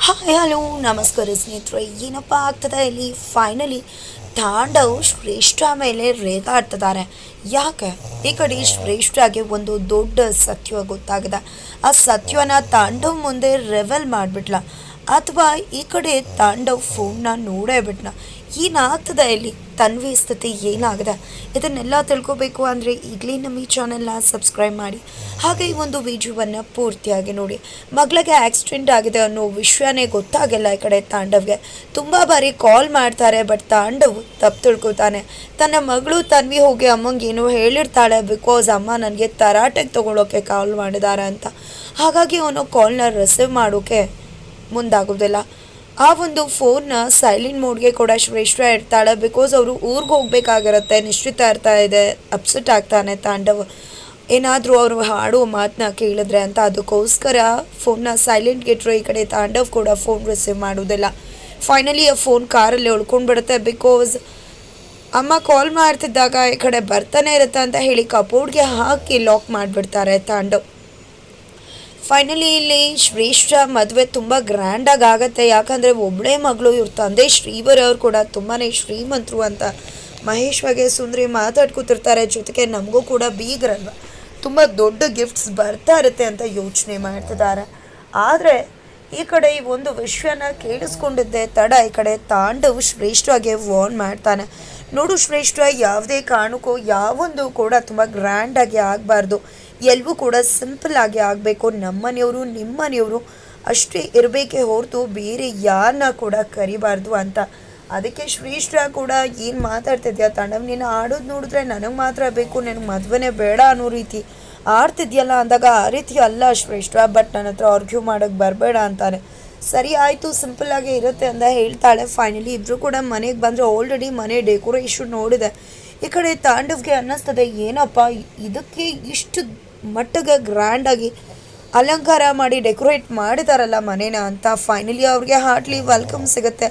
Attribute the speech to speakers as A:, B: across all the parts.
A: Hi hello ನಮಸ್ಕಾರ ಸ್ನೇಹಿತರೆ. ಏನಪ್ಪ ಆಗ್ತದೆ ಇಲ್ಲಿ ಫೈನಲಿ ತಾಂಡವ್ ಶ್ರೇಷ್ಠ ಮೇಲೆ ರೇಗಾಡ್ತಿದ್ದಾರೆ. ಯಾಕೆ ಈ ಕಡೆ ಶ್ರೇಷ್ಠಗೆ ಒಂದು ದೊಡ್ಡ ಸತ್ಯ ಗೊತ್ತಾಗಿದೆ. ಆ ಸತ್ಯನ ತಾಂಡವ್ ಮುಂದೆ ರೆವೆಲ್ ಮಾಡಿಬಿಟ್ಲ, ಅಥವಾ ಈ ಕಡೆ ತಾಂಡವ್ ಫೋನ್ನ ನೋಡೇ ಬಿಟ್ನ. ಏನಾಗ್ತದೆ ಇಲ್ಲಿ, ತನ್ವಿ ಸ್ಥಿತಿ ಏನಾಗಿದೆ, ಇದನ್ನೆಲ್ಲ ತಿಳ್ಕೊಬೇಕು ಅಂದರೆ ಈಗಲೇ ನಮ್ಮ ಈ ಚಾನೆಲ್ನ ಸಬ್ಸ್ಕ್ರೈಬ್ ಮಾಡಿ, ಹಾಗೆ ಈ ಒಂದು ವಿಡಿಯೋವನ್ನು ಪೂರ್ತಿಯಾಗಿ ನೋಡಿ. ಮಗಳಿಗೆ ಆಕ್ಸಿಡೆಂಟ್ ಆಗಿದೆ ಅನ್ನೋ ವಿಷಯನೇ ಗೊತ್ತಾಗಿಲ್ಲ ಈ ಕಡೆ ತಾಂಡವ್ಗೆ. ತುಂಬ ಬಾರಿ ಕಾಲ್ ಮಾಡ್ತಾರೆ, ಬಟ್ ತಾಂಡವ್ ತಪ್ಪು ತಿಳ್ಕೊತಾನೆ. ತನ್ನ ಮಗಳು ತನ್ವಿ ಹೋಗಿ ಅಮ್ಮಂಗೆ ಏನೋ ಹೇಳಿರ್ತಾಳೆ, ಬಿಕಾಸ್ ಅಮ್ಮ ನನಗೆ ತರಾಟೆಗೆ ತೊಗೊಳೋಕ್ಕೆ ಕಾಲ್ ಮಾಡಿದ್ದಾರೆ ಅಂತ. ಹಾಗಾಗಿ ಅವನು ಕಾಲ್ನ ರಿಸೀವ್ ಮಾಡೋಕ್ಕೆ ಮುಂದಾಗೋದಿಲ್ಲ. ಆ ಒಂದು ಫೋನ್ನ ಸೈಲೆಂಟ್ ಮೋಡ್ಗೆ ಕೂಡ ಶ್ರೇಷ್ಠ ಇರ್ತಾಳೆ, ಬಿಕಾಸ್ ಅವರು ಊರಿಗೆ ಹೋಗ್ಬೇಕಾಗಿರುತ್ತೆ, ನಿಶ್ಚಿತಾರ್ಥ ಇದೆ. ಅಪ್ಸೆಟ್ ಆಗ್ತಾನೆ ತಾಂಡವ್, ಏನಾದರೂ ಅವರು ಹಾಡುವ ಮಾತನ್ನ ಕೇಳಿದ್ರೆ ಅಂತ. ಅದಕ್ಕೋಸ್ಕರ ಫೋನ್ನ ಸೈಲೆಂಟ್ಗೆ ಇಟ್ಟರು. ಈ ಕಡೆ ತಾಂಡವ್ ಕೂಡ ಫೋನ್ ರಿಸೀವ್ ಮಾಡೋದಿಲ್ಲ. ಫೈನಲಿ ಆ ಫೋನ್ ಕಾರಲ್ಲಿ ಉಳ್ಕೊಂಡ್ಬಿಡುತ್ತೆ, ಬಿಕಾಸ್ ಅಮ್ಮ ಕಾಲ್ ಮಾಡ್ತಿದ್ದಾಗ ಈ ಕಡೆ ಬರ್ತಾನೆ ಇರುತ್ತೆ ಅಂತ ಹೇಳಿ ಕಪೋರ್ಡ್ಗೆ ಹಾಕಿ ಲಾಕ್ ಮಾಡಿಬಿಡ್ತಾರೆ ತಾಂಡವ್. ಫೈನಲಿ ಇಲ್ಲಿ ಶ್ರೇಷ್ಠ ಮದುವೆ ತುಂಬ ಗ್ರ್ಯಾಂಡಾಗಿ ಆಗುತ್ತೆ. ಯಾಕಂದರೆ ಒಬ್ಬಳೇ ಮಗಳು, ಇವ್ರ ತಂದೆ ಶ್ರೀವರ್ ಅವರು ಕೂಡ ತುಂಬಾ ಶ್ರೀಮಂತರು ಅಂತ ಮಹೇಶ್ ಬಗ್ಗೆ ಸುಂದರಿ ಮಾತಾಡ್ಕೊತಿರ್ತಾರೆ. ಜೊತೆಗೆ ನಮಗೂ ಕೂಡ ಬೀಗ್ರಲ್ವ, ತುಂಬ ದೊಡ್ಡ ಗಿಫ್ಟ್ಸ್ ಬರ್ತಾ ಇರುತ್ತೆ ಅಂತ ಯೋಚನೆ ಮಾಡ್ತಿದ್ದಾರೆ. ಆದರೆ ಈ ಕಡೆ ಈ ಒಂದು ವಿಷಯನ ಕೇಳಿಸ್ಕೊಂಡಿದ್ದೆ ತಡ ಈ ಕಡೆ ತಾಂಡವ್ ಶ್ರೇಷ್ಠಗೆ ವಾರ್ನ್ ಮಾಡ್ತಾನೆ. ನೋಡು ಶ್ರೇಷ್ಠ, ಯಾವುದೇ ಕಾರಣಕ್ಕೂ ಯಾವೊಂದು ಕೂಡ ತುಂಬ ಗ್ರ್ಯಾಂಡಾಗಿ ಆಗಬಾರ್ದು, ಎಲ್ಲವೂ ಕೂಡ ಸಿಂಪಲ್ ಆಗಿ ಆಗಬೇಕು. ನಮ್ಮನೆಯವರು ನಿಮ್ಮನೆಯವರು ಅಷ್ಟೇ ಇರಬೇಕೇ ಹೊರತು ಬೇರೆ ಯಾರನ್ನ ಕೂಡ ಕರಿಬಾರ್ದು ಅಂತ. ಅದಕ್ಕೆ ಶ್ರೇಷ್ಠ ಕೂಡ ಏನು ಮಾತಾಡ್ತಿದ್ಯಾ ತಾಂಡವ್, ನೀನು ಆಡೋದು ನೋಡಿದ್ರೆ ನನಗೆ ಮಾತ್ರ ಬೇಕು, ನನಗೆ ಮದುವೆನೇ ಬೇಡ ಅನ್ನೋ ರೀತಿ ಆಡ್ತಿದ್ಯಲ್ಲ ಅಂದಾಗ, ಆ ರೀತಿ ಅಲ್ಲ ಶ್ರೇಷ್ಠ, ಬಟ್ ನನ್ನ ಹತ್ರ ಆರ್ಗ್ಯೂ ಮಾಡೋಕ್ಕೆ ಬರಬೇಡ ಅಂತಾನೆ. ಸರಿ ಆಯಿತು, ಸಿಂಪಲ್ಲಾಗೇ ಇರುತ್ತೆ ಅಂತ ಹೇಳ್ತಾಳೆ. ಫೈನಲಿ ಇಬ್ಬರು ಕೂಡ ಮನೆಗೆ ಬಂದರೆ ಆಲ್ರೆಡಿ ಮನೆ ಡೆಕೋರೇಷನ್ ನೋಡಿದೆ. ಈ ಕಡೆ ತಾಂಡವ್ಗೆ ಅನ್ನಿಸ್ತದೆ, ಏನಪ್ಪ ಇದಕ್ಕೆ ಇಷ್ಟು ಮಟ್ಟಿಗೆ ಗ್ರ್ಯಾಂಡಾಗಿ ಅಲಂಕಾರ ಮಾಡಿ ಡೆಕೋರೇಟ್ ಮಾಡಿದಾರಲ್ಲ ಮನೇನ ಅಂತ. ಫೈನಲಿ ಅವ್ರಿಗೆ ಹಾರ್ಟ್ಲಿ ವೆಲ್ಕಮ್ ಸಿಗುತ್ತೆ.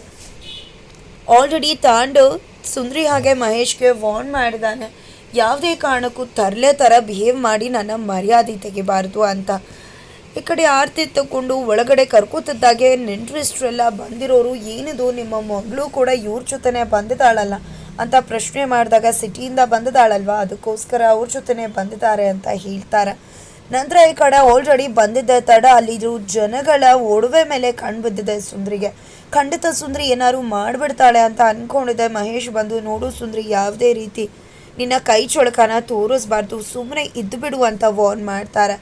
A: ಆಲ್ರೆಡಿ ತಾಂಡವ್ ಸುಂದ್ರಿ ಹಾಗೆ ಮಹೇಶ್ಗೆ ವಾರ್ನ್ ಮಾಡಿದ್ದಾನೆ, ಯಾವುದೇ ಕಾರಣಕ್ಕೂ ತರಲೆ ಥರ ಬಿಹೇವ್ ಮಾಡಿ ನನ್ನ ಮರ್ಯಾದೆ ತೆಗಿಬಾರ್ದು ಅಂತ. ಈ ಕಡೆ ಆರತಿ ತಗೊಂಡು ಒಳಗಡೆ ಕರ್ಕೋತಿದ್ದಾಗೆ ನೆಂಟರಿಷ್ಟರೆಲ್ಲ ಬಂದಿರೋರು, ಏನಿದು ನಿಮ್ಮ ಮಗಳು ಕೂಡ ಇವ್ರ ಜೊತೆನೇ ಬಂದಿದ್ದಾಳಲ್ಲ ಅಂತ ಪ್ರಶ್ನೆ ಮಾಡಿದಾಗ, ಸಿಟಿಯಿಂದ ಬಂದಿದ್ದಾಳಲ್ವ ಅದಕ್ಕೋಸ್ಕರ ಅವ್ರ ಜೊತೆನೇ ಬಂದಿದ್ದಾರೆ ಅಂತ ಹೇಳ್ತಾರೆ. ನಂತರ ಈ ಕಡೆ ಆಲ್ರೆಡಿ ಬಂದಿದ್ದ ತಡ ಅಲ್ಲಿದ್ರು ಜನಗಳ ಒಡವೆ ಮೇಲೆ ಕಣ್ಣು ಬಿದ್ದಿದೆ ಸುಂದ್ರಿಗೆ. ಖಂಡಿತ ಸುಂದ್ರಿ ಏನಾದ್ರು ಮಾಡಿಬಿಡ್ತಾಳೆ ಅಂತ ಅಂದ್ಕೊಂಡಿದ್ದೆ. ಮಹೇಶ್ ಬಂದು, ನೋಡು ಸುಂದ್ರಿ, ಯಾವುದೇ ರೀತಿ ನಿನ್ನ ಕೈ ಚೊಳಕನ ತೋರಿಸ್ಬಾರ್ದು, ಸುಮ್ಮನೆ ಇದ್ದು ಬಿಡು ಅಂತ ವಾರ್ನ್ ಮಾಡ್ತಾರೆ.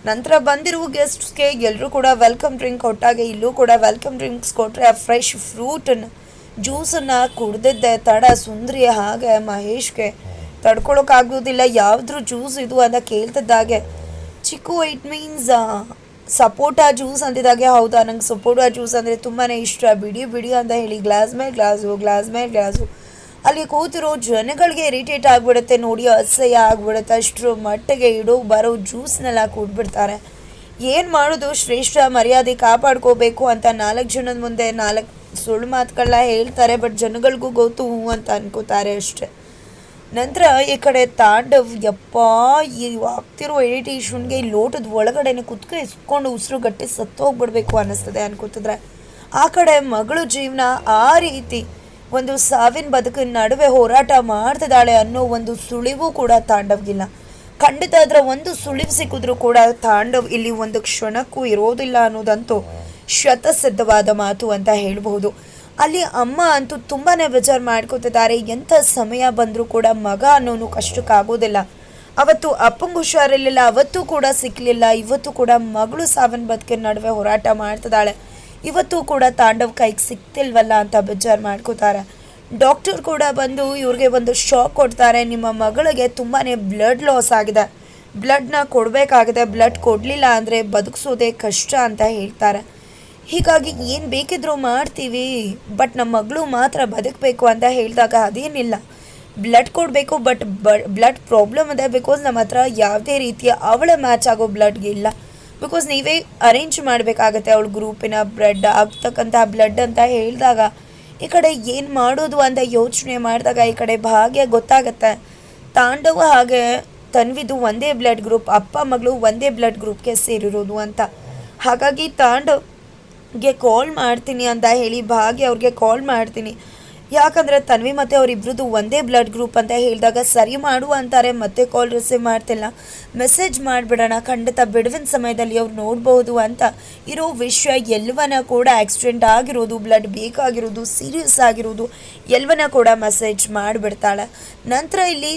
A: ನಂತರ ಬಂದಿರುವ ಗೆಸ್ಟ್ಸ್ಗೆ ಎಲ್ಲರೂ ಕೂಡ ವೆಲ್ಕಮ್ ಡ್ರಿಂಕ್ ಕೊಟ್ಟಾಗೆ ಇಲ್ಲೂ ಕೂಡ ವೆಲ್ಕಮ್ ಡ್ರಿಂಕ್ಸ್ ಕೊಟ್ಟರೆ ಆ ಫ್ರೆಶ್ ಫ್ರೂಟನ್ನು ಜ್ಯೂಸನ್ನು ಕುಡ್ದಿದ್ದೆ ತಡ ಸುಂದ್ರಿ ಹಾಗೆ ಮಹೇಶ್ಗೆ ತಡ್ಕೊಳೋಕ್ಕಾಗೋದಿಲ್ಲ. ಯಾವುದ್ರ ಜ್ಯೂಸ್ ಇದು ಅಂತ ಕೇಳ್ತಿದ್ದಾಗೆ, ಚಿಕ್ಕು ಇಟ್ ಮೀನ್ಸ್ ಸಪೋಟಾ ಜ್ಯೂಸ್ ಅಂತಿದ್ದಾಗೆ, ಹೌದಾ ನಂಗೆ ಸಪೋಟಾ ಜ್ಯೂಸ್ ಅಂದರೆ ತುಂಬಾ ಇಷ್ಟ, ಬಿಡಿ ಬಿಡಿ ಅಂತ ಹೇಳಿ ಗ್ಲಾಸ್ ಮೇಲೆ ಗ್ಲಾಸು ಅಲ್ಲಿ ಕೂತಿರೋ ಜನಗಳಿಗೆ ಇರಿಟೇಟ್ ಆಗಿಬಿಡುತ್ತೆ ನೋಡಿ, ಅಸಹ್ಯ ಆಗಿಬಿಡುತ್ತೆ. ಅಷ್ಟರ ಮಟ್ಟಿಗೆ ಇಡೋ ಬರೋ ಜ್ಯೂಸ್ನೆಲ್ಲ ಕುಡ್ಬಿಡ್ತಾರೆ. ಏನು ಮಾಡೋದು, ಶ್ರೇಷ್ಠ ಮರ್ಯಾದೆ ಕಾಪಾಡ್ಕೋಬೇಕು ಅಂತ 4 ಜನದ ಮುಂದೆ 4 ಸುಳ್ಳು ಮಾತುಗಳನ್ನ ಹೇಳ್ತಾರೆ, ಬಟ್ ಜನಗಳಿಗೂ ಗೊತ್ತು ಅಂತ ಅನ್ಕೋತಾರೆ ಅಷ್ಟೆ. ನಂತರ ಈ ಕಡೆ ತಾಂಡವ್, ಯಪ್ಪ ಈ ಆಗ್ತಿರೋ ಎಡಿಟೇಷನ್ಗೆ ಲೋಟದ ಒಳಗಡೆನೆ ಕುತ್ಕೆ ಇಸ್ಕೊಂಡು ಉಸಿರು ಗಟ್ಟಿ ಸತ್ತೋಗ್ಬಿಡ್ಬೇಕು ಅನ್ನಿಸ್ತದೆ ಅನ್ಕೋತಿದ್ರೆ, ಆ ಕಡೆ ಮಗಳು ಜೀವನ ಆ ರೀತಿ ಒಂದು ಸಾವಿನ ಬದುಕಿನ ನಡುವೆ ಹೋರಾಟ ಮಾಡ್ತಿದ್ದಾಳೆ ಅನ್ನೋ ಒಂದು ಸುಳಿವು ಕೂಡ ತಾಂಡವ್ಗಿಲ್ಲ. ಖಂಡಿತ ಅದರ ಒಂದು ಸುಳಿವು ಸಿಕ್ಕಿದ್ರೂ ಕೂಡ ತಾಂಡವ್ ಇಲ್ಲಿ ಒಂದು ಕ್ಷಣಕ್ಕೂ ಇರೋದಿಲ್ಲ ಅನ್ನೋದಂತೂ ಶತಸಿದ್ಧವಾದ ಮಾತು ಅಂತ ಹೇಳಬಹುದು. ಅಲ್ಲಿ ಅಮ್ಮ ಅಂತೂ ತುಂಬಾ ಬೇಜಾರು ಮಾಡ್ಕೋತಿದ್ದಾರೆ. ಎಂಥ ಸಮಯ ಬಂದರೂ ಕೂಡ ಮಗ ಅನ್ನೋನು ಕಷ್ಟಕ್ಕಾಗೋದಿಲ್ಲ. ಅವತ್ತು ಅಪ್ಪಂಗೆ ಹುಷಾರಿರಲಿಲ್ಲ, ಅವತ್ತು ಕೂಡ ಸಿಕ್ಕಲಿಲ್ಲ, ಇವತ್ತು ಕೂಡ ಮಗಳು ಸಾವಿನ ಬದುಕಿನ ನಡುವೆ ಹೋರಾಟ ಮಾಡ್ತಿದ್ದಾಳೆ, ಇವತ್ತು ಕೂಡ ತಾಂಡವ್ ಕೈಗೆ ಸಿಕ್ತಿಲ್ವಲ್ಲ ಅಂತ ಬೇಜಾರು ಮಾಡ್ಕೋತಾರೆ. ಡಾಕ್ಟರ್ ಕೂಡ ಬಂದು ಇವ್ರಿಗೆ ಒಂದು ಶಾಕ್ ಕೊಡ್ತಾರೆ, ನಿಮ್ಮ ಮಗಳಿಗೆ ತುಂಬಾ ಬ್ಲಡ್ ಲಾಸ್ ಆಗಿದೆ, ಬ್ಲಡ್ನ ಕೊಡಬೇಕಾಗಿದೆ, ಬ್ಲಡ್ ಕೊಡಲಿಲ್ಲ ಅಂದರೆ ಬದುಕಿಸೋದೇ ಕಷ್ಟ ಅಂತ ಹೇಳ್ತಾರೆ. ಹೀಗಾಗಿ ಏನು ಬೇಕಿದ್ರೂ ಮಾಡ್ತೀವಿ, ಬಟ್ ನಮ್ಮ ಮಗಳು ಮಾತ್ರ ಬದುಕಬೇಕು ಅಂತ ಹೇಳಿದಾಗ, ಅದೇನಿಲ್ಲ ಬ್ಲಡ್ ಕೊಡಬೇಕು, ಬಟ್ ಬ್ಲಡ್ ಪ್ರಾಬ್ಲಮ್ ಇದೆ, ಬಿಕಾಸ್ ನಮ್ಮ ಹತ್ರ ಯಾವುದೇ ರೀತಿಯ ಅವಳ ಮ್ಯಾಚ್ ಆಗೋ ಬ್ಲಡ್ಗೆ ಇಲ್ಲ, ಬಿಕಾಸ್ ನೀವೇ ಅರೇಂಜ್ ಮಾಡಬೇಕಾಗತ್ತೆ ಅವಳ ಗ್ರೂಪಿನ ಬ್ಲಡ್ ಆಗ್ತಕ್ಕಂಥ ಬ್ಲಡ್ ಅಂತ ಹೇಳಿದಾಗ, ಈ ಕಡೆ ಏನು ಮಾಡೋದು ಅಂತ ಯೋಚನೆ ಮಾಡಿದಾಗ ಈ ಕಡೆ ಭಾಗ್ಯ ಗೊತ್ತಾಗತ್ತೆ ತಾಂಡವ ಹಾಗೆ ತನ್ವಿದು ಒಂದೇ ಬ್ಲಡ್ ಗ್ರೂಪ್, ಅಪ್ಪ ಮಗಳು ಒಂದೇ ಬ್ಲಡ್ ಗ್ರೂಪ್ಗೆ ಸೇರಿರೋದು ಅಂತ. ಹಾಗಾಗಿ ತಾಂಡವ್ ಗೆ ಕಾಲ್ ಮಾಡ್ತೀನಿ ಅಂತ ಹೇಳಿ ಭಾಗ್ಯ ಅವ್ರಿಗೆ ಕಾಲ್ ಮಾಡ್ತೀನಿ. ಯಾಕಂದರೆ ತನ್ವಿ ಮತ್ತು ಅವರಿಬ್ರದ್ದು ಒಂದೇ ಬ್ಲಡ್ ಗ್ರೂಪ್ ಅಂತ ಹೇಳಿದಾಗ ಸರಿ ಮಾಡು ಅಂತಾರೆ, ಮತ್ತೆ ಕಾಲ್ ರಿಸೀವ್ ಮಾಡ್ತಿಲ್ಲ. ಮೆಸೇಜ್ ಮಾಡಿಬಿಡೋಣ, ಖಂಡಿತ ಬಿಡುವಿನ ಸಮಯದಲ್ಲಿ ಅವ್ರು ನೋಡ್ಬೋದು ಅಂತ ಇರೋ ವಿಷಯ ಎಲ್ಲವನ್ನ ಕೂಡ ಆಕ್ಸಿಡೆಂಟ್ ಆಗಿರೋದು, ಬ್ಲಡ್ ಬೇಕಾಗಿರೋದು, ಸೀರಿಯಸ್ ಆಗಿರೋದು ಎಲ್ಲವನ್ನ ಕೂಡ ಮೆಸೇಜ್ ಮಾಡಿಬಿಡ್ತಾಳೆ. ನಂತರ ಇಲ್ಲಿ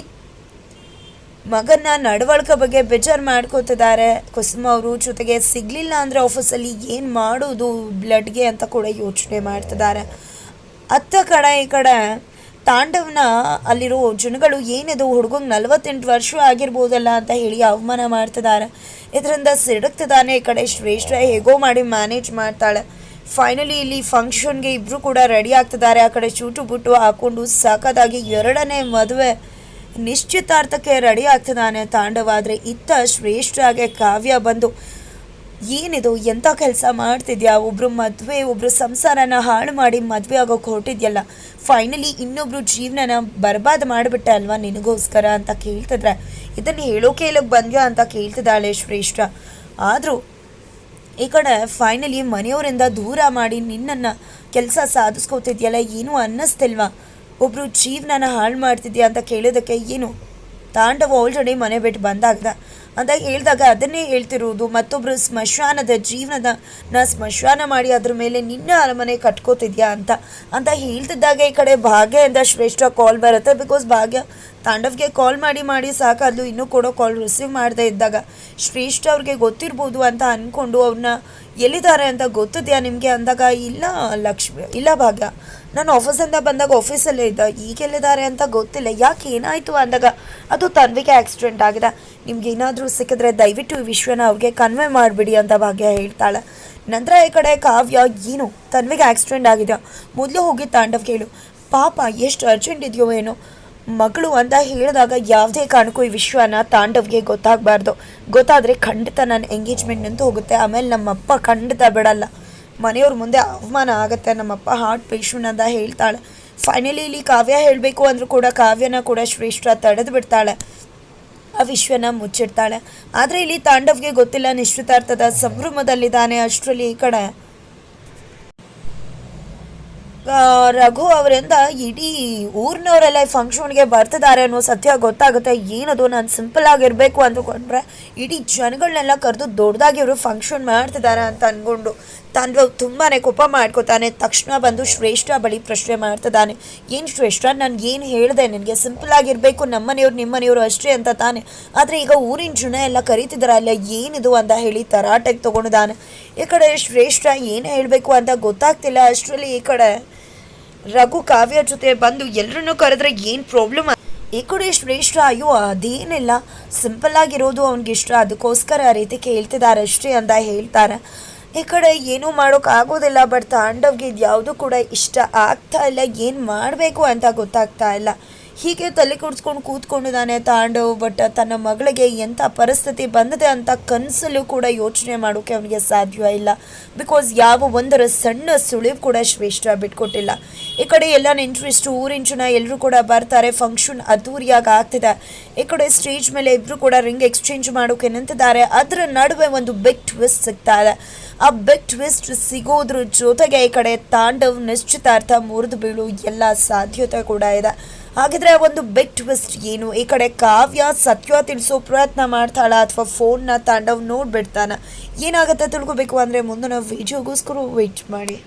A: ಮಗನ ನಡವಳಿಕೆ ಬಗ್ಗೆ ಬೇಜಾರು ಮಾಡ್ಕೋತಿದ್ದಾರೆ ಕುಸುಮ ಅವರು. ಜೊತೆಗೆ ಸಿಗಲಿಲ್ಲ ಅಂದರೆ ಆಫೀಸಲ್ಲಿ ಏನು ಮಾಡೋದು ಬ್ಲಡ್ಗೆ ಅಂತ ಕೂಡ ಯೋಚನೆ ಮಾಡ್ತಿದ್ದಾರೆ. ಅತ್ತ ಕಡೆ ಈ ಕಡೆ ತಾಂಡವ್ನ ಅಲ್ಲಿರೋ ಜನಗಳು ಏನಿದು ಹುಡುಗಂಗೆ 48 ವರ್ಷ ಆಗಿರ್ಬೋದಲ್ಲ ಅಂತ ಹೇಳಿ ಅವಮಾನ ಮಾಡ್ತಿದ್ದಾರೆ. ಇದರಿಂದ ಸಿಡುಕ್ತಿದ್ದಾನೆ. ಈ ಕಡೆ ಶ್ರೇಷ್ಠ ಹೇಗೋ ಮಾಡಿ ಮ್ಯಾನೇಜ್ ಮಾಡ್ತಾಳೆ. ಫೈನಲಿ ಇಲ್ಲಿ ಫಂಕ್ಷನ್ಗೆ ಇಬ್ಬರು ಕೂಡ ರೆಡಿ ಆಗ್ತಿದ್ದಾರೆ. ಆ ಕಡೆ ಚೂಟು ಬುಟ್ಟು ಹಾಕ್ಕೊಂಡು ಸಾಕಾದಾಗಿ 2ನೇ ಮದುವೆ ನಿಶ್ಚಿತಾರ್ಥಕ್ಕೆ ರೆಡಿ ಆಗ್ತಿದ್ದಾನೆ ತಾಂಡವ. ಆದರೆ ಇತ್ತ ಶ್ರೇಷ್ಠಾಗೆ ಕಾವ್ಯ ಬಂದು ಏನಿದು, ಎಂಥ ಕೆಲಸ ಮಾಡ್ತಿದ್ಯಾ, ಒಬ್ಬರು ಮದುವೆ ಒಬ್ಬರು ಸಂಸಾರನ ಹಾಳು ಮಾಡಿ ಮದುವೆ ಆಗೋಕೆ ಹೊರಟಿದ್ಯಲ್ಲ, ಫೈನಲಿ ಇನ್ನೊಬ್ರು ಜೀವನನ ಬರ್ಬಾದ್ ಮಾಡಿಬಿಟ್ಟೆ ಅಲ್ವಾ ನಿನಗೋಸ್ಕರ ಅಂತ ಕೇಳ್ತಿದ್ರೆ, ಇದನ್ನು ಹೇಳೋಕೆ ಹೇಳೋಕೆ ಬಂದ್ಯಾ ಅಂತ ಕೇಳ್ತಿದ್ದಾಳೆ ಶ್ರೇಷ್ಠ. ಆದರೂ ಈ ಕಡೆ ಫೈನಲಿ ಮನೆಯವರಿಂದ ದೂರ ಮಾಡಿ ನಿನ್ನನ್ನು ಕೆಲಸ ಸಾಧಿಸ್ಕೋತಿದ್ಯಲ್ಲ, ಏನೂ ಅನ್ನಿಸ್ತಿಲ್ವಾ, ಒಬ್ಬರು ಜೀವನನ ಹಾಳು ಮಾಡ್ತಿದ್ಯಾ ಅಂತ ಕೇಳೋದಕ್ಕೆ ಏನು ತಾಂಡವ ಆಲ್ರೆಡಿ ಮನೆ ಬಿಟ್ಟು ಬಂದಾಗ್ದ ಅಂತ ಹೇಳಿದಾಗ ಅದನ್ನೇ ಹೇಳ್ತಿರೋದು. ಮತ್ತೊಬ್ಬರು ಸ್ಮಶಾನದ ಜೀವನದ ಸ್ಮಶಾನ ಮಾಡಿ ಅದ್ರ ಮೇಲೆ ನಿನ್ನ ಅರಮನೆ ಕಟ್ಕೋತಿದ್ಯಾ ಅಂತ ಹೇಳ್ತಿದ್ದಾಗ ಈ ಕಡೆ ಭಾಗ್ಯದಿಂದ ಶ್ರೇಷ್ಠ ಕಾಲ್ ಬರುತ್ತೆ. ಬಿಕಾಸ್ ಭಾಗ್ಯ ತಾಂಡವ್ಗೆ ಕಾಲ್ ಮಾಡಿ ಸಾಕಾದ್ಲು, ಇನ್ನೂ ಕೂಡ ಕಾಲ್ ರಿಸೀವ್ ಮಾಡದೇ ಇದ್ದಾಗ ಶ್ರೇಷ್ಠ ಅವ್ರಿಗೆ ಗೊತ್ತಿರ್ಬೋದು ಅಂತ ಅಂದ್ಕೊಂಡು ಅವ್ರನ್ನ ಎಲ್ಲಿದ್ದಾರೆ ಅಂತ ಗೊತ್ತಿದೆಯಾ ನಿಮಗೆ ಅಂದಾಗ, ಇಲ್ಲ ಲಕ್ಷ್ಮಿ, ಇಲ್ಲ ಭಾಗ್ಯ, ನಾನು ಆಫೀಸಿಂದ ಬಂದಾಗ ಆಫೀಸಲ್ಲೇ ಇದ್ದ, ಈಗೆಲ್ಲಿದ್ದಾರೆ ಅಂತ ಗೊತ್ತಿಲ್ಲ, ಯಾಕೆ ಏನಾಯಿತು ಅಂದಾಗ ಅದು ತನ್ವಿಗೆ ಆಕ್ಸಿಡೆಂಟ್ ಆಗಿದೆ, ನಿಮ್ಗೇನಾದರೂ ಸಿಕ್ಕಿದ್ರೆ ದಯವಿಟ್ಟು ಈ ವಿಷಯನ ಅವ್ರಿಗೆ ಕನ್ವೆ ಮಾಡಿಬಿಡಿ ಅಂತ ಭಾಗ್ಯ ಹೇಳ್ತಾಳೆ. ನಂತರ ಈ ಕಡೆ ಕಾವ್ಯ, ಏನು ತನ್ವಿಗೆ ಆಕ್ಸಿಡೆಂಟ್ ಆಗಿದೆ, ಮೊದಲು ಹೋಗಿ ತಾಂಡವ್ ಕೇಳು, ಪಾಪ ಎಷ್ಟು ಅರ್ಜೆಂಟ್ ಇದೆಯೋ ಏನೋ ಮಗಳು ಅಂತ ಹೇಳಿದಾಗ ಯಾವುದೇ ಕಾರಣಕ್ಕೂ ಈ ವಿಷಯನ ತಾಂಡವ್ಗೆ ಗೊತ್ತಾಗಬಾರ್ದು. ಗೊತ್ತಾದರೆ ಖಂಡಿತ ನನ್ನ ಎಂಗೇಜ್ಮೆಂಟ್ ನಿಂತು ಹೋಗುತ್ತೆ, ಆಮೇಲೆ ನಮ್ಮಪ್ಪ ಖಂಡಿತ ಬಿಡಲ್ಲ, ಮನೆಯವ್ರ ಮುಂದೆ ಅವಮಾನ ಆಗುತ್ತೆ, ನಮ್ಮಪ್ಪ ಹಾರ್ಟ್ ಪೇಷಂಟ್ ಅಂತ ಹೇಳ್ತಾಳೆ. ಫೈನಲಿ ಇಲ್ಲಿ ಕಾವ್ಯ ಹೇಳಬೇಕು ಅಂದರೂ ಕೂಡ ಕಾವ್ಯನ ಕೂಡ ಶ್ರೇಷ್ಠ ತಡೆದು ಬಿಡ್ತಾಳೆ, ಆ ವಿಷಯನ ಮುಚ್ಚಿಡ್ತಾಳೆ. ಆದರೆ ಇಲ್ಲಿ ತಾಂಡವ್ಗೆ ಗೊತ್ತಿಲ್ಲ, ನಿಶ್ಚಿತಾರ್ಥದ ಸಂಭ್ರಮದಲ್ಲಿದ್ದಾನೆ. ಅಷ್ಟರಲ್ಲಿ ಈ ಕಡೆ ರಘು ಅವರಿಂದ ಇಡೀ ಊರಿನವರೆಲ್ಲ ಫಂಕ್ಷನ್ಗೆ ಬರ್ತಿದ್ದಾರೆ ಅನ್ನೋ ಸತ್ಯ ಗೊತ್ತಾಗುತ್ತೆ. ಏನದು, ನಾನು ಸಿಂಪಲ್ ಆಗಿರಬೇಕು ಅಂದ್ಕೊಂಡ್ರೆ ಇಡೀ ಜನಗಳನ್ನೆಲ್ಲ ಕರೆದು ದೊಡ್ಡದಾಗಿ ಅವರು ಫಂಕ್ಷನ್ ಮಾಡ್ತಿದ್ದಾರೆ ಅಂತ ಅಂದ್ಕೊಂಡು ತಾಂಡವ್ ತುಂಬಾ ಕೋಪ ಮಾಡ್ಕೋತಾನೆ. ತಕ್ಷಣ ಬಂದು ಶ್ರೇಷ್ಠ ಬಳಿ ಪ್ರಶ್ನೆ ಮಾಡ್ತಿದ್ದಾನೆ, ಏನು ಶ್ರೇಷ್ಠ, ನಾನು ಏನು ಹೇಳಿದೆ ನಿನಗೆ, ಸಿಂಪಲ್ ಆಗಿರಬೇಕು, ನಮ್ಮನೆಯವ್ರು ನಿಮ್ಮನೆಯವರು ಅಷ್ಟೇ ಅಂತ ತಾನೆ, ಆದರೆ ಈಗ ಊರಿನ ಜನ ಎಲ್ಲ ಕರೀತಿದ್ದಾರಲ್ಲ, ಏನಿದು ಅಂತ ಹೇಳಿ ತರಾಟೆಗೆ ತೊಗೊಂಡಿದ್ದಾನೆ. ಈ ಕಡೆ ಶ್ರೇಷ್ಠ ಏನು ಹೇಳಬೇಕು ಅಂತ ಗೊತ್ತಾಗ್ತಿಲ್ಲ. ಅಷ್ಟರಲ್ಲಿ ಈ ಕಡೆ ರಘು ಕಾವ್ಯ ಜೊತೆ ಬಂದು ಎಲ್ಲರನ್ನೂ ಕರೆದ್ರೆ ಏನು ಪ್ರಾಬ್ಲಮ್, ಈ ಕಡೆ ಶ್ರೇಷ್ಠ ಅಯ್ಯೋ ಅದೇನಿಲ್ಲ, ಸಿಂಪಲ್ ಆಗಿರೋದು ಅವ್ನಿಗಿಷ್ಟ, ಅದಕ್ಕೋಸ್ಕರ ಆ ರೀತಿ ಕೇಳ್ತಿದ್ದಾರೆ ಅಷ್ಟೇ ಅಂತ ಹೇಳ್ತಾರೆ. ಈ ಕಡೆ ಏನೂ ಮಾಡೋಕ್ಕಾಗೋದಿಲ್ಲ. ಬಟ್ ತಾಂಡವ್ಗೆ ಇದು ಯಾವುದೂ ಕೂಡ ಇಷ್ಟ ಆಗ್ತಾ ಇಲ್ಲ, ಏನು ಮಾಡಬೇಕು ಅಂತ ಗೊತ್ತಾಗ್ತಾ ಇಲ್ಲ. ಹೀಗೆ ತಲೆ ಕುಡಿಸ್ಕೊಂಡು ಕೂತ್ಕೊಂಡಿದ್ದಾನೆ ತಾಂಡವ್. ಬಟ್ ತನ್ನ ಮಗಳಿಗೆ ಎಂಥ ಪರಿಸ್ಥಿತಿ ಬಂದಿದೆ ಅಂತ ಕನಸಲ್ಲೂ ಕೂಡ ಯೋಚನೆ ಮಾಡೋಕ್ಕೆ ಅವನಿಗೆ ಸಾಧ್ಯ ಇಲ್ಲ. ಬಿಕಾಸ್ ಯಾವ ಒಂದರ ಸಣ್ಣ ಸುಳಿವು ಕೂಡ ಶ್ರೇಷ್ಠ ಬಿಟ್ಕೊಟ್ಟಿಲ್ಲ. ಈ ಕಡೆ ಎಲ್ಲ ನೆಂಟರಿಷ್ಟು ಊರಿನ ಜನ ಎಲ್ಲರೂ ಕೂಡ ಬರ್ತಾರೆ. ಫಂಕ್ಷನ್ ಅದ್ದೂರಿಯಾಗಿ ಆಗ್ತಿದೆ. ಈ ಕಡೆ ಸ್ಟೇಜ್ ಮೇಲೆ ಇಬ್ಬರು ಕೂಡ ರಿಂಗ್ ಎಕ್ಸ್ಚೇಂಜ್ ಮಾಡೋಕೆ ನಿಂತಿದ್ದಾರೆ. ಅದರ ನಡುವೆ ಒಂದು ಬಿಗ್ ಟ್ವಿಸ್ಟ್ ಸಿಗ್ತಾ ಇದೆ. ಆ ಬಿಗ್ ಟ್ವಿಸ್ಟ್ ಸಿಗೋದ್ರ ಜೊತೆಗೆ ಈ ಕಡೆ ತಾಂಡವ್ ನಿಶ್ಚಿತಾರ್ಥ ಮುರಿದು ಬೀಳು ಎಲ್ಲ ಸಾಧ್ಯತೆ ಕೂಡ ಇದೆ. ಹಾಗಿದ್ರೆ ಒಂದು ಬಿಗ್ ಟ್ವಿಸ್ಟ್ ಏನು? ಈ ಕಡೆ ಕಾವ್ಯ ಸತ್ಯ ತಿಳಿಸೋ ಪ್ರಯತ್ನ ಮಾಡ್ತಾಳ ಅಥವಾ ಫೋನ್ನ ತಾಂಡವ್ ನೋಡ್ಬಿಡ್ತಾನ? ಏನಾಗುತ್ತೆ ತಿಳ್ಕೊಬೇಕು ಅಂದರೆ ಮುಂದಿನ ವಿಡಿಯೋಗೋಸ್ಕರ ವೇಟ್ ಮಾಡಿ.